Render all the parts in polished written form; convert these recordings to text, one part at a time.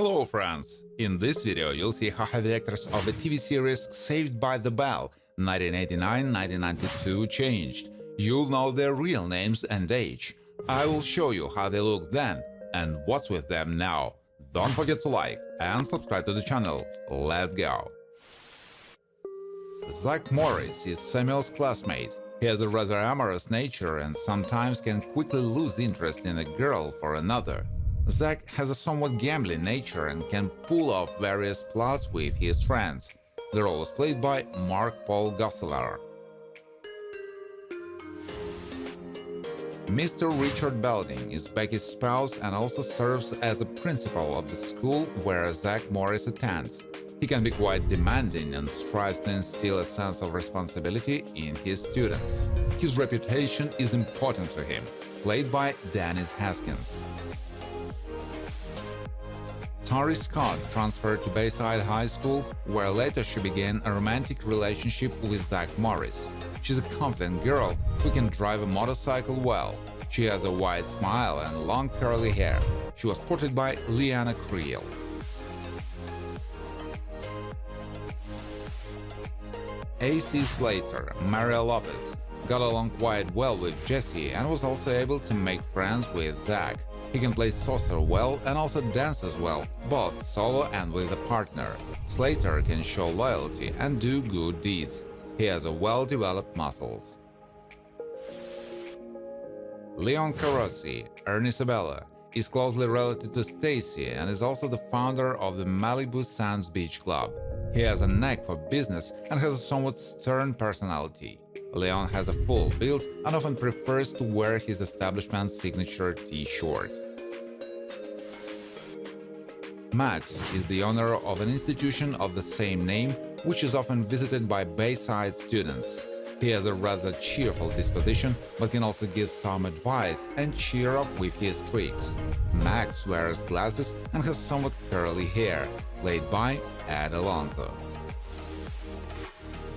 Hello friends! In this video you'll see how the actors of the TV series Saved by the Bell 1989-1992 changed. You'll know their real names and age. I will show you how they looked then and what's with them now. Don't forget to like and subscribe to the channel. Let's go! Zach Morris is Samuel's classmate. He has a rather amorous nature and sometimes can quickly lose interest in a girl for another. Zach has a somewhat gambling nature and can pull off various plots with his friends. The role was played by Mark Paul Gosselaar. Mr. Richard Belding is Becky's spouse and also serves as the principal of the school where Zach Morris attends. He can be quite demanding and strives to instill a sense of responsibility in his students. His reputation is important to him, played by Dennis Haskins. Tori Scott transferred to Bayside High School, where later she began a romantic relationship with Zach Morris. She's a confident girl who can drive a motorcycle well. She has a wide smile and long curly hair. She was portrayed by Liana Creel. A.C. Slater, Maria Lopez, got along quite well with Jesse and was also able to make friends with Zach. He can play saucer well and also dances well, both solo and with a partner. Slater can show loyalty and do good deeds. He has a well-developed muscles. Leon Carosi, Ernie Sabella, is closely related to Stacy and is also the founder of the Malibu Sands Beach Club. He has a knack for business and has a somewhat stern personality. Leon has a full build and often prefers to wear his establishment's signature T-shirt. Max is the owner of an institution of the same name, which is often visited by Bayside students. He has a rather cheerful disposition, but can also give some advice and cheer up with his tricks. Max wears glasses and has somewhat curly hair, played by Ed Alonso.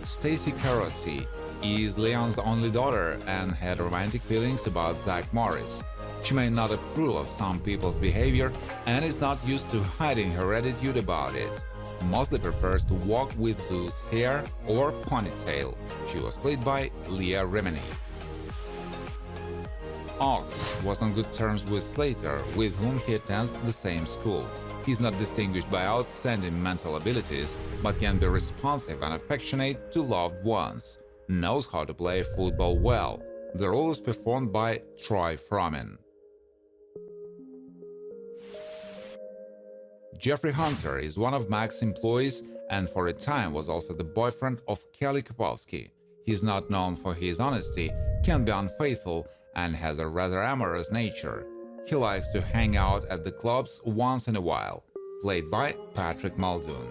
Stacy Carosi is Leon's only daughter and had romantic feelings about Zach Morris. She may not approve of some people's behavior and is not used to hiding her attitude about it. Mostly prefers to walk with loose hair or ponytail. She was played by Leah Remini. Ox was on good terms with Slater, with whom he attends the same school. He's not distinguished by outstanding mental abilities, but can be responsive and affectionate to loved ones. Knows how to play football well. The role is performed by Troy Fromin. Jeffrey Hunter is one of Mac's employees and for a time was also the boyfriend of Kelly Kapowski. He's not known for his honesty, can be unfaithful, and has a rather amorous nature. He likes to hang out at the clubs once in a while, played by Patrick Muldoon.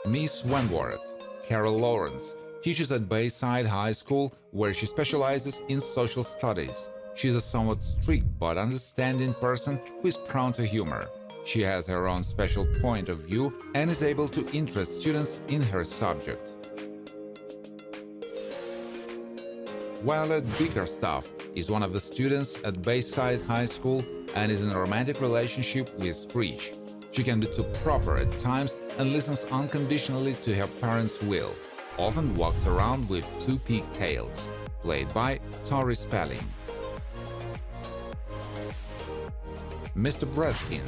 Miss Wentworth, Carol Lawrence, teaches at Bayside High School, where she specializes in social studies. She's a somewhat strict but understanding person who is prone to humor. She has her own special point of view and is able to interest students in her subject. Violet Bickerstaff is one of the students at Bayside High School and is in a romantic relationship with Screech. She can be too proper at times and listens unconditionally to her parents' will. Often walks around with two pigtails, played by Tori Spelling. Mr. Breskin,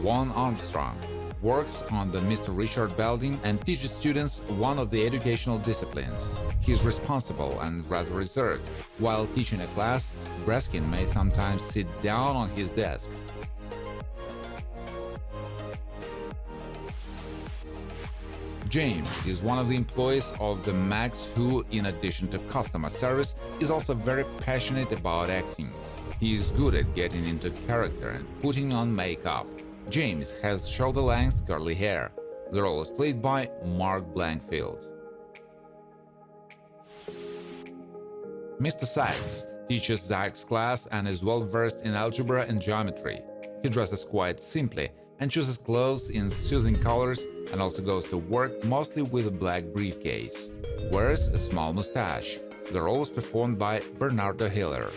Juan Armstrong, works on the Mr. Richard Belding and teaches students one of the educational disciplines. He's responsible and rather reserved. While teaching a class, Breskin may sometimes sit down on his desk. James is one of the employees of the Max who, in addition to customer service, is also very passionate about acting. He is good at getting into character and putting on makeup. James has shoulder-length curly hair. The role is played by Mark Blankfield. Mr. Sykes teaches Zach's class and is well-versed in algebra and geometry. He dresses quite simply and chooses clothes in soothing colors and also goes to work mostly with a black briefcase. Wears a small mustache. The role is performed by Bernardo Hiller.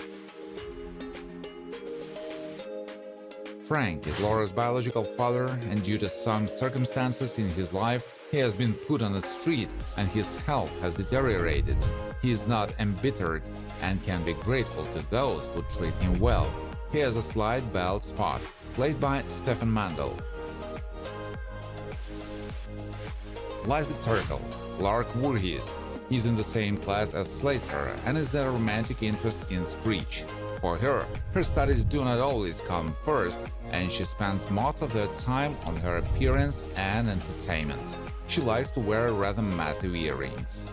Frank is Laura's biological father, and due to some circumstances in his life, he has been put on the street and his health has deteriorated. He is not embittered and can be grateful to those who treat him well. He has a slight bald spot, played by Stefan Mandel. Liza Turtle, Lark Voorhees. He's in the same class as Slater and is a romantic interest in Screech. For her, her studies do not always come first, and she spends most of her time on her appearance and entertainment. She likes to wear rather massive earrings.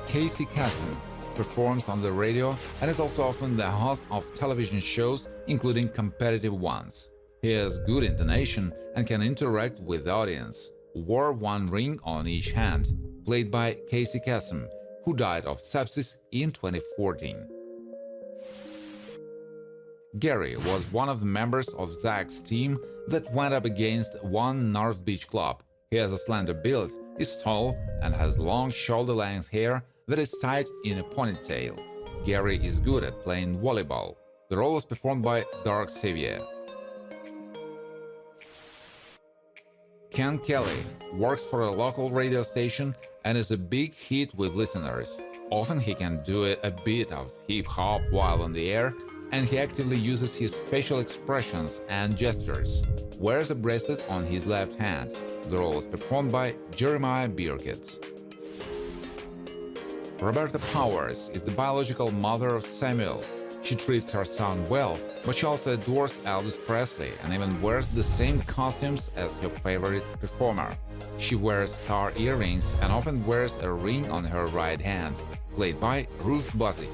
Casey Kasem performs on the radio and is also often the host of television shows, including competitive ones. He has good intonation and can interact with the audience. Wore one ring on each hand, played by Casey Kasem, who died of sepsis in 2014. Gary was one of the members of Zach's team that went up against one North Beach club. He has a slender build, is tall, and has long shoulder-length hair that is tied in a ponytail. Gary is good at playing volleyball. The role was performed by Dark Sevier. Ken Kelly works for a local radio station and is a big hit with listeners. Often he can do a bit of hip-hop while on the air, and he actively uses his facial expressions and gestures. Wears a bracelet on his left hand. The role is performed by Jeremiah Birkett. Roberta Powers is the biological mother of Samuel. She treats her son well, but she also adores Elvis Presley and even wears the same costumes as her favorite performer. She wears star earrings and often wears a ring on her right hand, played by Ruth Buzzy.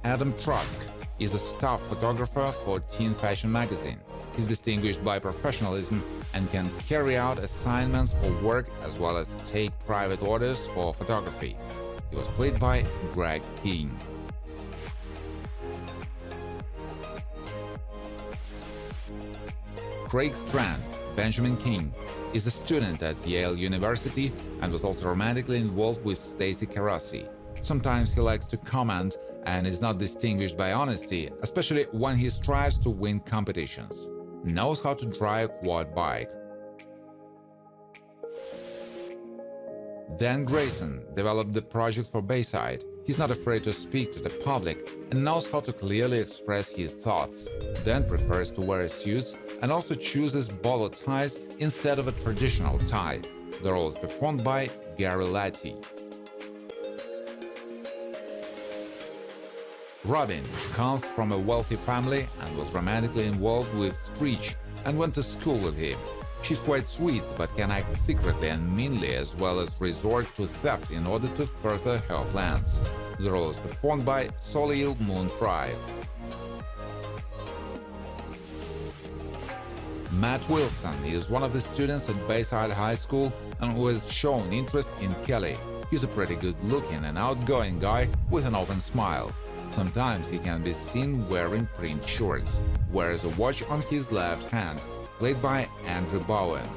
Adam Trusk is a staff photographer for Teen Fashion magazine. He's distinguished by professionalism and can carry out assignments for work as well as take private orders for photography. He was played by Greg King. Craig Strand, Benjamin King, is a student at Yale University and was also romantically involved with Stacey Carassi. Sometimes he likes to comment and is not distinguished by honesty, especially when he strives to win competitions. Knows how to drive a quad bike. Dan Grayson developed the project for Bayside. He's not afraid to speak to the public and knows how to clearly express his thoughts. Dan prefers to wear suits and also chooses bolo ties instead of a traditional tie. The role is performed by Gary Latty. Robin comes from a wealthy family and was romantically involved with Screech and went to school with him. She's quite sweet but can act secretly and meanly as well as resort to theft in order to further her plans. The role is performed by Soleil Moon Frye. Matt Wilson is one of the students at Bayside High School and who has shown interest in Kelly. He's a pretty good-looking and outgoing guy with an open smile. Sometimes he can be seen wearing print shorts, wears a watch on his left hand, played by Andrew Bowen.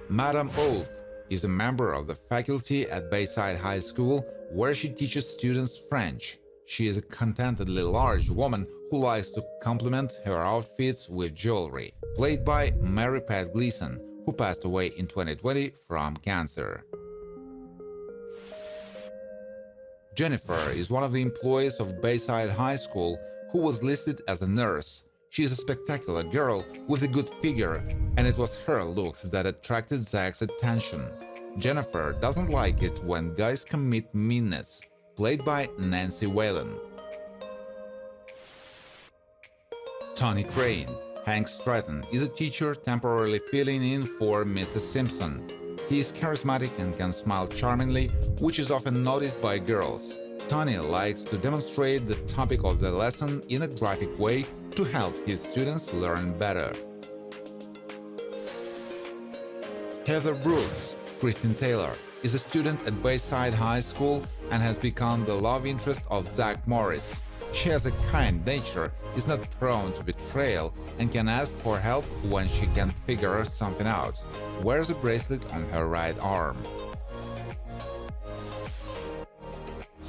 Madame Oath is a member of the faculty at Bayside High School, where she teaches students French. She is a contentedly large woman who likes to complement her outfits with jewelry, played by Mary Pat Gleason, who passed away in 2020 from cancer. Jennifer is one of the employees of Bayside High School who was listed as a nurse. She is a spectacular girl with a good figure, and it was her looks that attracted Zach's attention. Jennifer doesn't like it when guys commit meanness, played by Nancy Whalen. Tony Crane, Hank Stratton, is a teacher temporarily filling in for Mrs. Simpson. He is charismatic and can smile charmingly, which is often noticed by girls. Tony likes to demonstrate the topic of the lesson in a graphic way to help his students learn better. Heather Brooks, Kristen Taylor, is a student at Bayside High School and has become the love interest of Zach Morris. She has a kind nature, is not prone to betrayal, and can ask for help when she can't figure something out. Wears a bracelet on her right arm.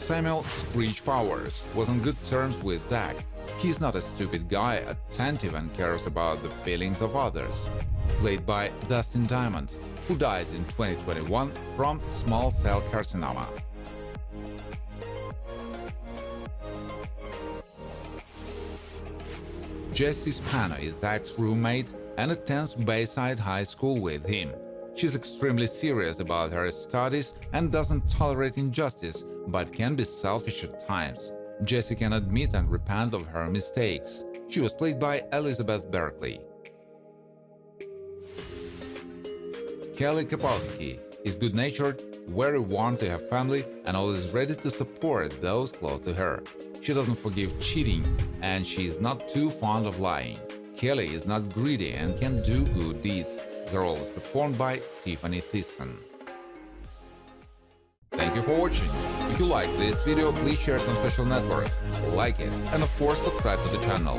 Samuel Screech Powers was on good terms with Zach. He's not a stupid guy, attentive and cares about the feelings of others. Played by Dustin Diamond, who died in 2021 from small cell carcinoma. Jessie Spano is Zach's roommate and attends Bayside High School with him. She's extremely serious about her studies and doesn't tolerate injustice, but can be selfish at times. Jessie can admit and repent of her mistakes. She was played by Elizabeth Berkley. Kelly Kapowski is good-natured, very warm to her family, and always ready to support those close to her. She doesn't forgive cheating, and she is not too fond of lying. Kelly is not greedy and can do good deeds. The role is performed by Tiffany Thiessen. Thank you for watching. If you like this video, please share it on social networks, like it, and of course subscribe to the channel.